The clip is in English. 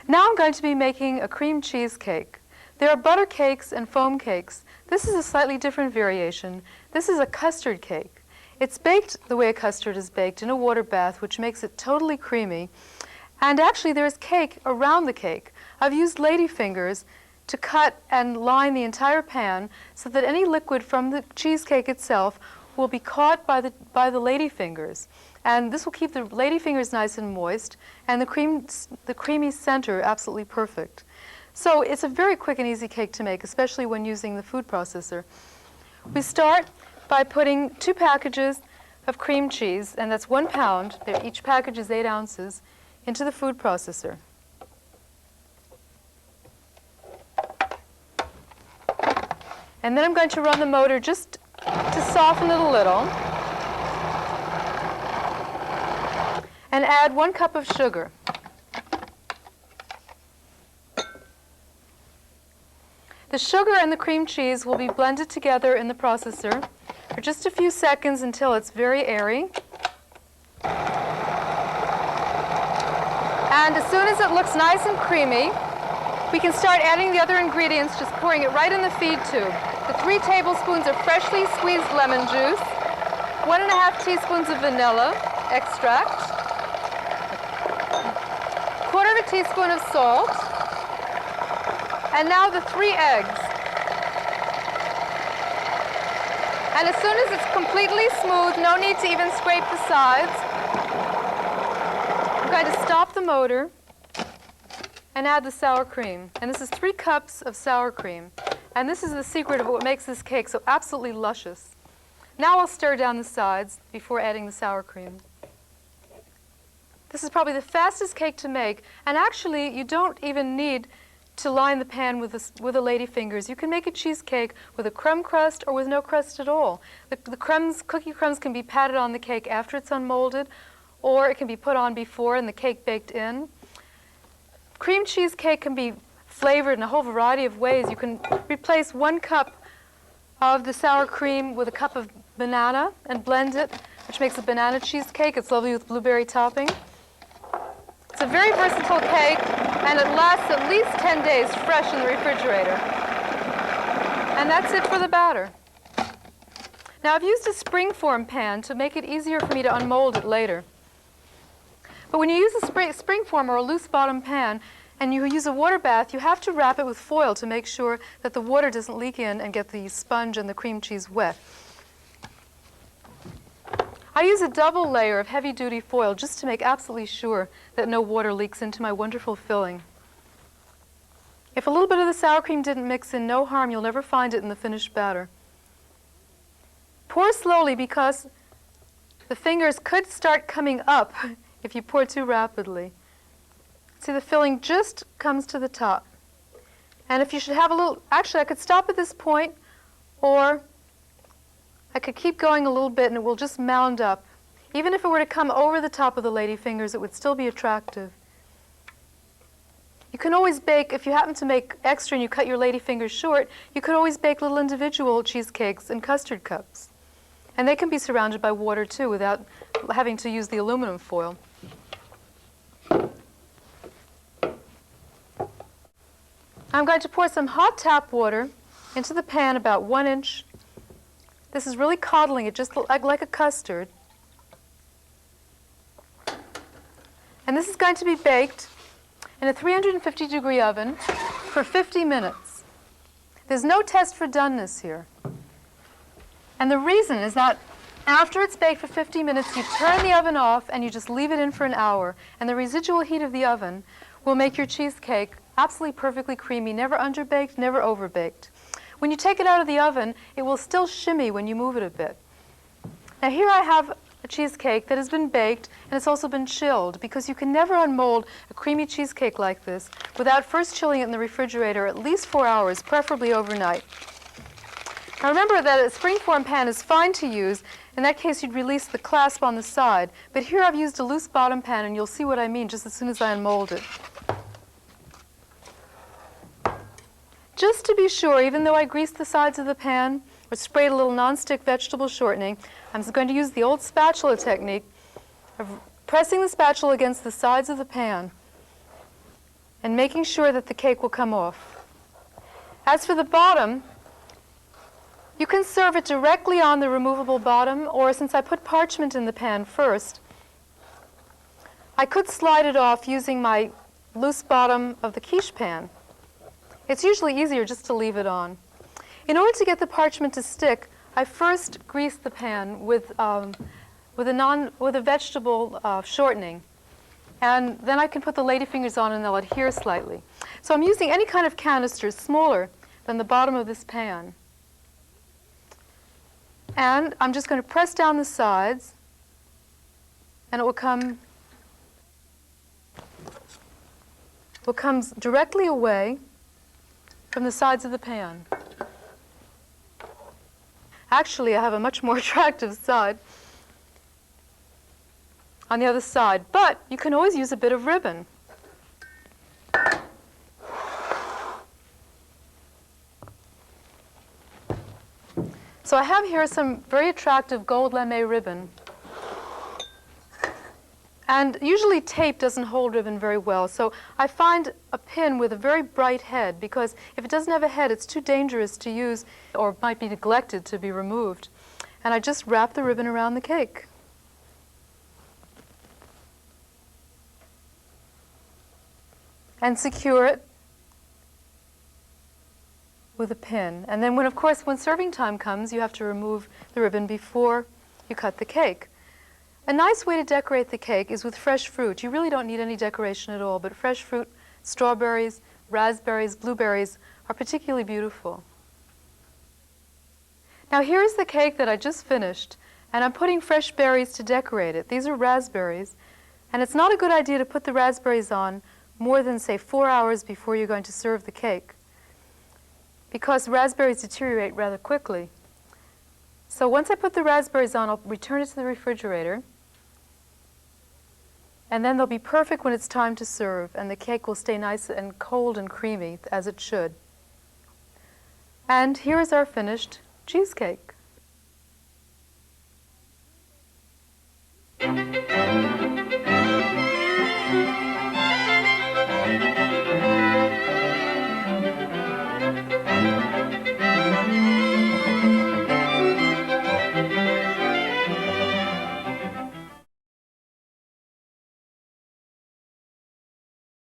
Now I'm going to be making a cream cheesecake. There are butter cakes and foam cakes. This is a slightly different variation. This is a custard cake. It's baked the way a custard is baked, in a water bath, which makes it totally creamy. And actually there's cake around the cake. I've used lady fingers to cut and line the entire pan so that any liquid from the cheesecake itself will be caught by the lady fingers. And this will keep the lady fingers nice and moist, and the creamy center absolutely perfect. So it's a very quick and easy cake to make, especially when using the food processor. We start by putting 2 packages of cream cheese, and that's 1 pound, each package is 8 ounces, into the food processor. And then I'm going to run the motor just to soften it a little, and add 1 cup of sugar. The sugar and the cream cheese will be blended together in the processor for just a few seconds until it's very airy. And as soon as it looks nice and creamy, we can start adding the other ingredients, just pouring it right in the feed tube. The 3 tablespoons of freshly squeezed lemon juice, 1½ teaspoons of vanilla extract, 1/4 teaspoon of salt, and now the 3 eggs. And as soon as it's completely smooth, no need to even scrape the sides, I'm going to stop the motor and add the sour cream. And this is 3 cups of sour cream. And this is the secret of what makes this cake so absolutely luscious. Now I'll stir down the sides before adding the sour cream. This is probably the fastest cake to make, and actually you don't even need to line the pan with the lady fingers. You can make a cheesecake with a crumb crust or with no crust at all. The cookie crumbs can be patted on the cake after it's unmolded, or it can be put on before and the cake baked in. Cream cheesecake can be flavored in a whole variety of ways. You can replace 1 cup of the sour cream with a cup of banana and blend it, which makes a banana cheesecake. It's lovely with blueberry topping. It's a very versatile cake, and it lasts at least 10 days fresh in the refrigerator. And that's it for the batter. Now I've used a springform pan to make it easier for me to unmold it later. But when you use a springform or a loose bottom pan, and you use a water bath, you have to wrap it with foil to make sure that the water doesn't leak in and get the sponge and the cream cheese wet. I use a double layer of heavy-duty foil just to make absolutely sure that no water leaks into my wonderful filling. If a little bit of the sour cream didn't mix in, no harm, you'll never find it in the finished batter. Pour slowly because the fingers could start coming up if you pour too rapidly. See, the filling just comes to the top. And if you should have a little, actually I could stop at this point, or I could keep going a little bit and it will just mound up. Even if it were to come over the top of the lady fingers, it would still be attractive. You can always bake, if you happen to make extra and you cut your lady fingers short, you could always bake little individual cheesecakes in custard cups. And they can be surrounded by water too without having to use the aluminum foil. I'm going to pour some hot tap water into the pan about 1 inch. This is really coddling it, just like a custard. And this is going to be baked in a 350-degree oven for 50 minutes. There's no test for doneness here. And the reason is that after it's baked for 50 minutes, you turn the oven off and you just leave it in for an hour. And the residual heat of the oven will make your cheesecake absolutely perfectly creamy, never underbaked, never overbaked. When you take it out of the oven, it will still shimmy when you move it a bit. Now here I have a cheesecake that has been baked and it's also been chilled, because you can never unmold a creamy cheesecake like this without first chilling it in the refrigerator at least 4 hours, preferably overnight. Now remember that a springform pan is fine to use. In that case, you'd release the clasp on the side. But here I've used a loose bottom pan, and you'll see what I mean just as soon as I unmold it. Just to be sure, even though I greased the sides of the pan or sprayed a little nonstick vegetable shortening, I'm going to use the old spatula technique of pressing the spatula against the sides of the pan and making sure that the cake will come off. As for the bottom, you can serve it directly on the removable bottom, or since I put parchment in the pan first, I could slide it off using my loose bottom of the quiche pan. It's usually easier just to leave it on. In order to get the parchment to stick, I first grease the pan with a vegetable shortening. And then I can put the ladyfingers on and they'll adhere slightly. So I'm using any kind of canister smaller than the bottom of this pan. And I'm just going to press down the sides, and it will come directly away from the sides of the pan. Actually, I have a much more attractive side on the other side, but you can always use a bit of ribbon. So I have here some very attractive gold lame ribbon. And usually tape doesn't hold ribbon very well, so I find a pin with a very bright head, because if it doesn't have a head, it's too dangerous to use or might be neglected to be removed. And I just wrap the ribbon around the cake. And secure it with a pin. And then of course, when serving time comes, you have to remove the ribbon before you cut the cake. A nice way to decorate the cake is with fresh fruit. You really don't need any decoration at all, but fresh fruit, strawberries, raspberries, blueberries are particularly beautiful. Now here's the cake that I just finished, and I'm putting fresh berries to decorate it. These are raspberries, and it's not a good idea to put the raspberries on more than, say, 4 hours before you're going to serve the cake, because raspberries deteriorate rather quickly. So once I put the raspberries on, I'll return it to the refrigerator, and then they'll be perfect when it's time to serve, and the cake will stay nice and cold and creamy, as it should. And here is our finished cheesecake.